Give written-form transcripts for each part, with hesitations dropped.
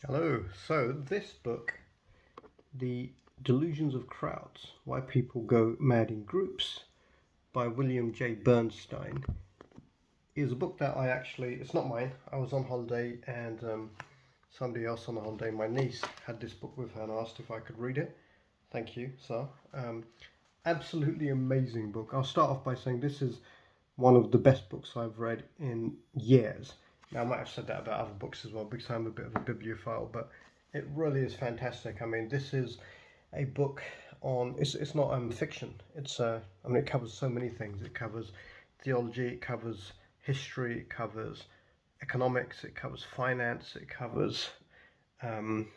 Hello. So this book, The Delusions of Crowds, Why People Go Mad in Groups by William J. Bernstein, is a book that it's not mine. I was on holiday and somebody else on the holiday, my niece, had this book with her and asked if I could read it. Thank you, sir. Absolutely amazing book. I'll start off by saying this is one of the best books I've read in years. Now, I might have said that about other books as well because I'm a bit of a bibliophile, but it really is fantastic. I mean, this is a book on, it's not fiction. It covers so many things. It covers theology, it covers history, it covers economics, it covers finance, it covers um,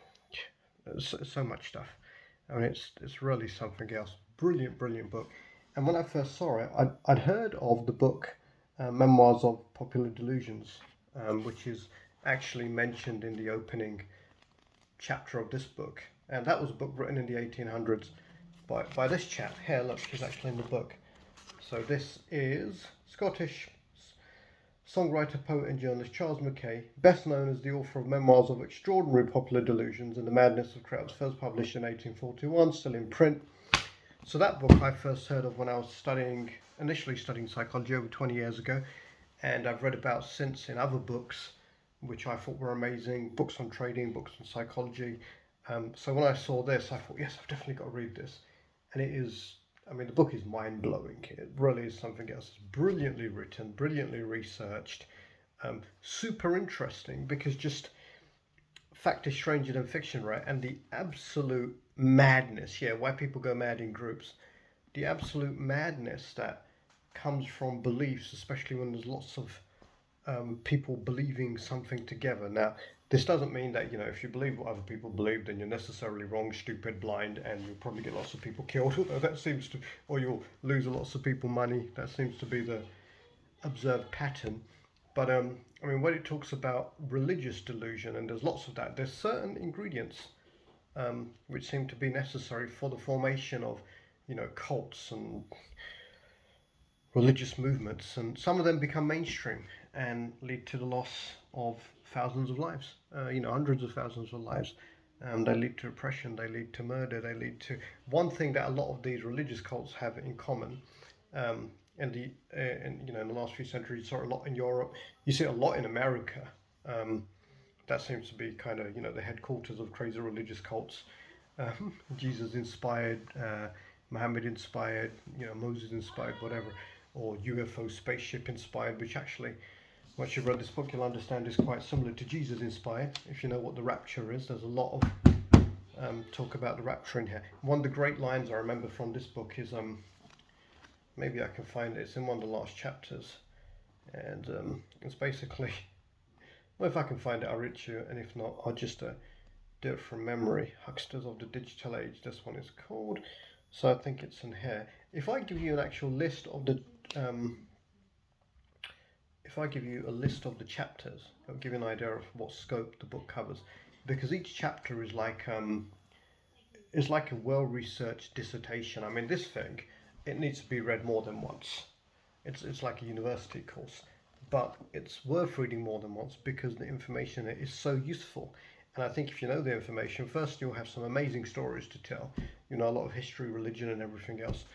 so much stuff. I mean, it's really something else. Brilliant, brilliant book. And when I first saw it, I'd heard of the book Memoirs of Popular Delusions, which is actually mentioned in the opening chapter of this book. And that was a book written in the 1800s by this chap here. Look, he's actually in the book. So this is Scottish songwriter, poet and journalist Charles Mackay, best known as the author of Memoirs of Extraordinary Popular Delusions and the Madness of Crowds, first published in 1841, still in print. So that book I first heard of when I was initially studying psychology over 20 years ago, and I've read about since in other books which I thought were amazing, books on trading, books on psychology. So when I saw this, I thought, yes, I've definitely got to read this. And it is, the book is mind-blowing. It really is something else. It's brilliantly written, brilliantly researched, super interesting because just fact is stranger than fiction, right? And the absolute madness, why people go mad in groups, the absolute madness that comes from beliefs, especially when there's lots of people believing something together. Now, this doesn't mean that, if you believe what other people believe, then you're necessarily wrong, stupid, blind, and you'll probably get lots of people killed, or you'll lose lots of people money. That seems to be the observed pattern. But when it talks about religious delusion, and there's lots of that, there's certain ingredients which seem to be necessary for the formation of, cults and religious movements, and some of them become mainstream and lead to the loss of thousands of lives, hundreds of thousands of lives. They lead to oppression, they lead to murder, they lead to one thing that a lot of these religious cults have in common. In the last few centuries, you saw a lot in Europe. You see it a lot in America. That seems to be kind of the headquarters of crazy religious cults. Jesus inspired, Muhammad inspired, Moses inspired, whatever, or UFO spaceship inspired, which actually, once you've read this book, you'll understand is quite similar to Jesus inspired. If you know what the rapture is, there's a lot of talk about the rapture in here. One of the great lines I remember from this book is, maybe I can find it, it's in one of the last chapters, and it's basically, well, if I can find it, I'll read to you, and if not, I'll just do it from memory. Hucksters of the Digital Age, this one is called. So I think it's in here. If I give you an actual list of the chapters, it'll give you an idea of what scope the book covers, because each chapter is like a well-researched dissertation. I mean, this thing, it needs to be read more than once. It's like a university course, but it's worth reading more than once because the information is so useful. And I think if you know the information, first you'll have some amazing stories to tell, a lot of history, religion and everything else.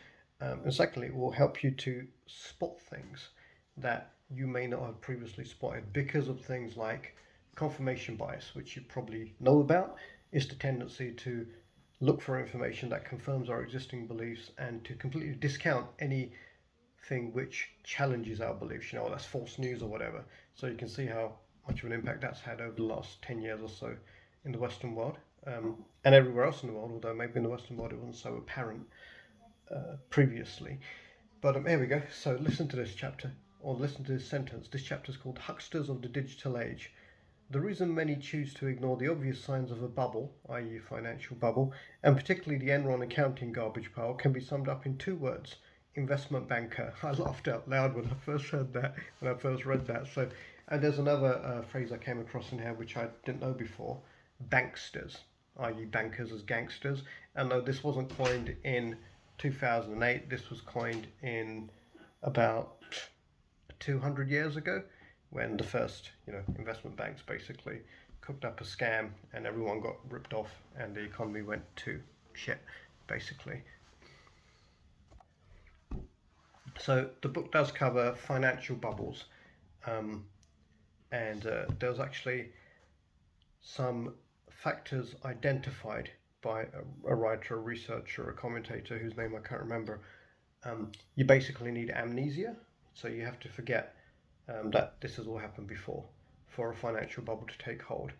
And secondly, it will help you to spot things that you may not have previously spotted because of things like confirmation bias, which you probably know about, is the tendency to look for information that confirms our existing beliefs and to completely discount anything which challenges our beliefs, that's false news or whatever. So you can see how much of an impact that's had over the last 10 years or so in the Western world, and everywhere else in the world, although maybe in the Western world it wasn't so apparent previously. But here we go. So listen to this chapter, or listen to this sentence. This chapter is called Hucksters of the Digital Age. The reason many choose to ignore the obvious signs of a bubble, i.e. financial bubble, and particularly the Enron accounting garbage pile, can be summed up in two words: investment banker. I laughed out loud when I first heard that, when I first read that. So, and there's another phrase I came across in here which I didn't know before: banksters, i.e. bankers as gangsters. And though this wasn't coined in 2008, this was coined in about 200 years ago, when the first, investment banks basically cooked up a scam and everyone got ripped off and the economy went to shit, basically. So the book does cover financial bubbles, and there's actually some factors identified by a writer, a researcher, a commentator whose name I can't remember. You basically need amnesia, so you have to forget that this has all happened before for a financial bubble to take hold.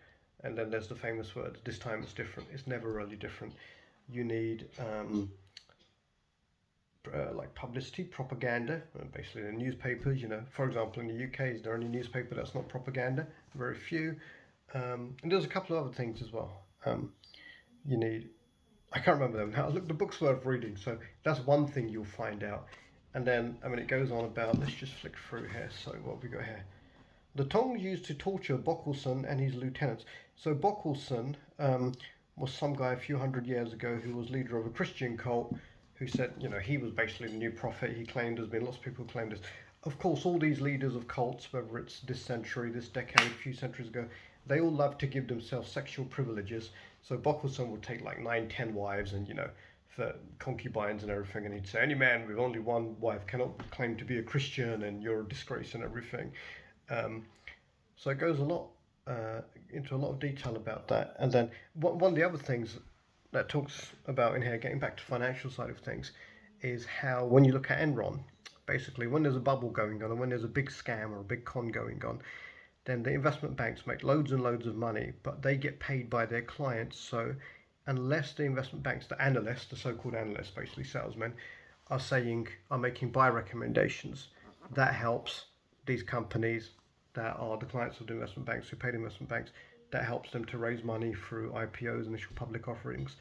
And then there's the famous word, this time it's different. It's never really different. You need like publicity, propaganda, basically the newspapers. For example, in the UK, is there any newspaper that's not propaganda? Very few. And there's a couple of other things as well. You need, I can't remember them now. Look, the book's worth reading, so that's one thing you'll find out. And then, it goes on about, let's just flick through here. So what have we got here? The tongs used to torture Bockelson and his lieutenants. So Bockelson was some guy a few hundred years ago who was leader of a Christian cult, who said, he was basically the new prophet. He claimed, there's been lots of people who claimed this. Of course, all these leaders of cults, whether it's this century, this decade, a few centuries ago, they all love to give themselves sexual privileges. So Bockelson would take like 9, 10 wives and, for concubines and everything. And he'd say, any man with only one wife cannot claim to be a Christian and you're a disgrace and everything. So it goes into a lot of detail about that. And then one of the other things that talks about in here, getting back to financial side of things, is how when you look at Enron, basically when there's a bubble going on and when there's a big scam or a big con going on, then the investment banks make loads and loads of money, but they get paid by their clients. So unless the investment banks, the analysts, the so-called analysts, basically salesmen, are making buy recommendations, that helps these companies that are the clients of the investment banks, who pay the investment banks, that helps them to raise money through IPOs, initial public offerings.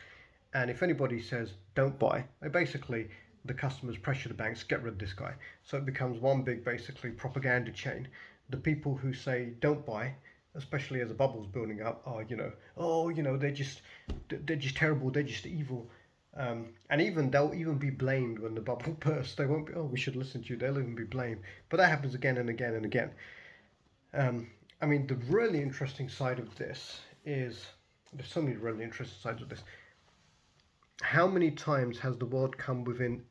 And if anybody says don't buy, basically the customers pressure the banks, get rid of this guy. So it becomes one big basically propaganda chain. The people who say don't buy, especially as a bubble's building up, are they're just terrible, they're just evil. And they'll even be blamed when the bubble bursts. They won't be, we should listen to you. They'll even be blamed. But that happens again and again and again. The really interesting side of this is, there's so many really interesting sides of this. How many times has the world come within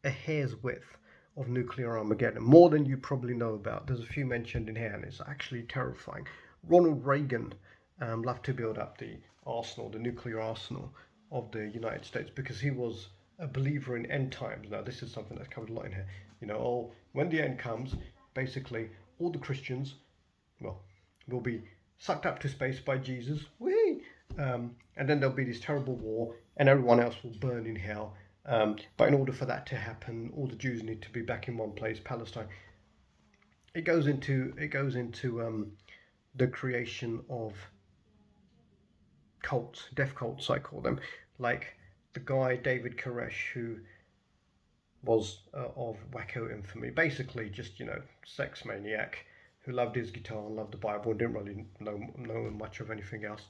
a hair's width of nuclear Armageddon? More than you probably know about. There's a few mentioned in here, and it's actually terrifying. Ronald Reagan loved to build up the arsenal, the nuclear arsenal of the United States, because he was a believer in end times. Now, this is something that's covered a lot in here. When the end comes, basically all the Christians, will be sucked up to space by Jesus. Whee! And then there'll be this terrible war, and everyone else will burn in hell. But in order for that to happen, all the Jews need to be back in one place, Palestine. It goes into the creation of cults, death cults, I call them, like the guy David Koresh, who was of wacko infamy, basically just sex maniac, who loved his guitar and loved the Bible and didn't really know much of anything else.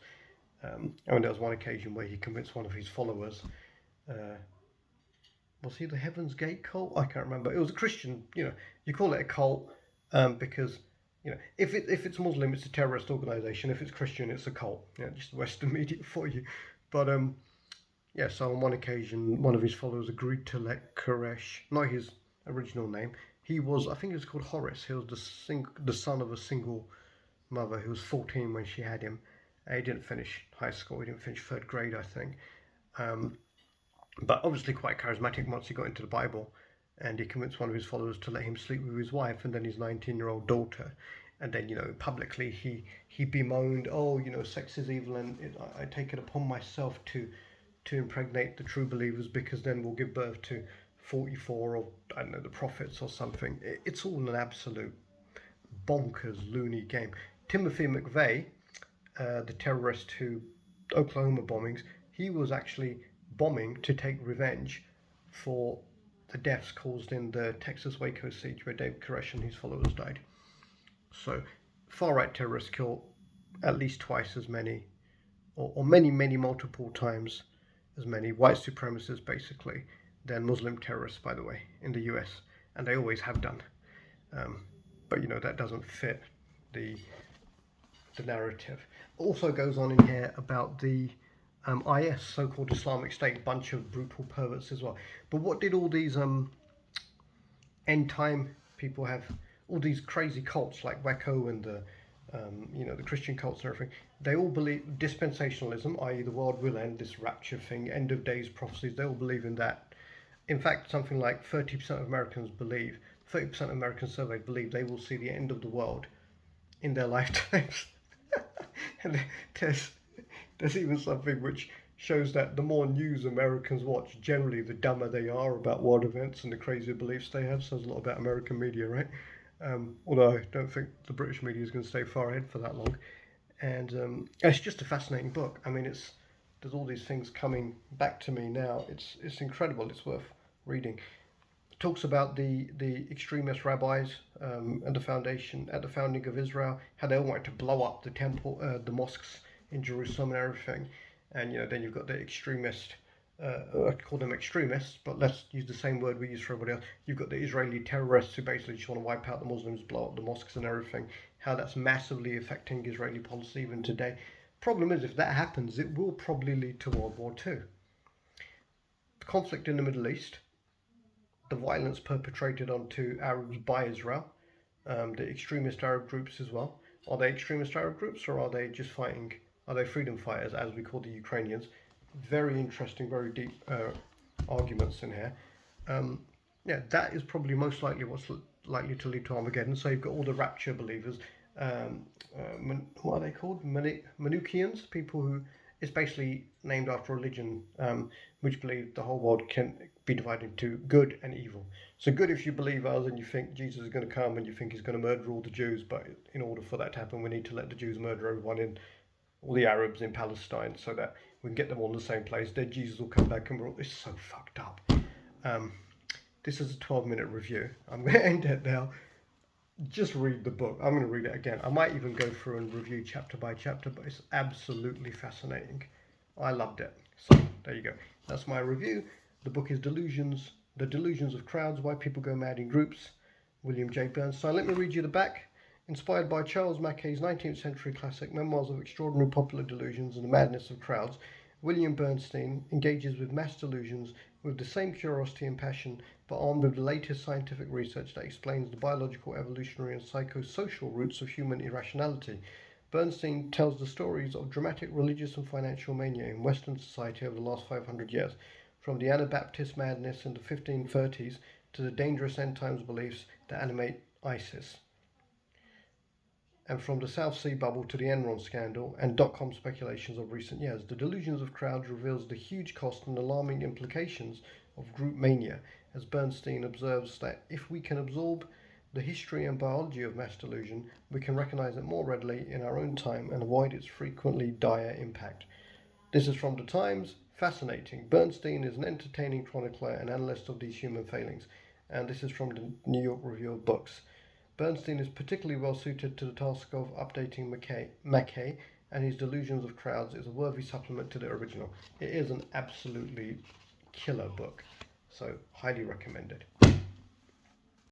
There was one occasion where he convinced one of his followers, was he the Heaven's Gate cult? I can't remember. It was a Christian, you call it a cult because, if it's Muslim, it's a terrorist organization. If it's Christian, it's a cult. Just Western media for you. But so on one occasion, one of his followers agreed to let Koresh, not his original name, he was, I think it was called Horace. He was the son of a single mother who was 14 when she had him. He didn't finish high school. He didn't finish third grade, I think. But obviously quite charismatic once he got into the Bible. And he convinced one of his followers to let him sleep with his wife and then his 19-year-old daughter. And then, publicly he bemoaned, sex is evil, and I take it upon myself to impregnate the true believers, because then we'll give birth to 44 of, I don't know, the prophets or something. It's all an absolute bonkers, loony game. Timothy McVeigh, the terrorist who, Oklahoma bombings, he was actually bombing to take revenge for the deaths caused in the Texas Waco siege, where David Koresh and his followers died. So far-right terrorists kill at least twice as many, or many, many multiple times as many white supremacists, basically, than Muslim terrorists, by the way, in the US, and they always have done. but that doesn't fit the narrative. Also goes on in here about the IS, so-called Islamic State, bunch of brutal perverts as well. But what did all these end time people have? All these crazy cults like Wacko and the the Christian cults and everything. They all believe dispensationalism, i.e., the world will end, this rapture thing, end of days prophecies. They all believe in that. In fact, something like 30% of Americans believe, 30% of Americans surveyed believe they will see the end of the world in their lifetimes. And there's even something which shows that the more news Americans watch, generally the dumber they are about world events and the crazier beliefs they have. Says a lot about American media, right? Although I don't think the British media is going to stay far ahead for that long. And it's just a fascinating book. I mean, there's all these things coming back to me now. It's incredible. It's worth reading. It talks about the extremist rabbis and the founding of Israel, how they all wanted to blow up the temple, the mosques in Jerusalem and everything. And then you've got the extremist. I call them extremists, but let's use the same word we use for everybody else. You've got the Israeli terrorists who basically just want to wipe out the Muslims, blow up the mosques and everything. How that's massively affecting Israeli policy even today. Problem is, if that happens, it will probably lead to World War II. The conflict in the Middle East, the violence perpetrated onto Arabs by Israel, the extremist Arab groups as well. Are they extremist Arab groups, or are they just fighting? Are they freedom fighters, as we call the Ukrainians? Very interesting, very deep arguments in here. That is probably most likely what's likely to lead to Armageddon. So you've got all the rapture believers. What are they called? Manichaeans, people who it's basically named after a religion which believe the whole world can be divided into good and evil. So good if you believe us and you think Jesus is going to come and you think he's going to murder all the Jews, but in order for that to happen, we need to let the Jews murder everyone in all the Arabs in Palestine so that we can get them all in the same place. Then Jesus will come back and we're all, it's so fucked up. This is a 12-minute review. I'm going to end it now. Just read the book. I'm going to read it again. I might even go through and review chapter by chapter, but it's absolutely fascinating. I loved it. So there you go. That's my review. The book is Delusions, The Delusions of Crowds, Why People Go Mad in Groups, William J. Bernstein. Let me read you the back. Inspired by Charles Mackay's 19th century classic Memoirs of Extraordinary Popular Delusions and the Madness of Crowds, William Bernstein engages with mass delusions with the same curiosity and passion, but armed with the latest scientific research that explains the biological, evolutionary, and psychosocial roots of human irrationality. Bernstein tells the stories of dramatic religious and financial mania in Western society over the last 500 years, from the Anabaptist madness in the 1530s to the dangerous end times beliefs that animate ISIS. And from the South Sea bubble to the Enron scandal and dot-com speculations of recent years, The Delusions of Crowds reveals the huge cost and alarming implications of group mania, as Bernstein observes that if we can absorb the history and biology of mass delusion, we can recognize it more readily in our own time and avoid its frequently dire impact. This is from The Times. Fascinating. Bernstein is an entertaining chronicler and analyst of these human failings, and this is from the New York Review of Books. Bernstein is particularly well suited to the task of updating Mackay, and his Delusions of Crowds is a worthy supplement to the original. It is an absolutely killer book, so highly recommended.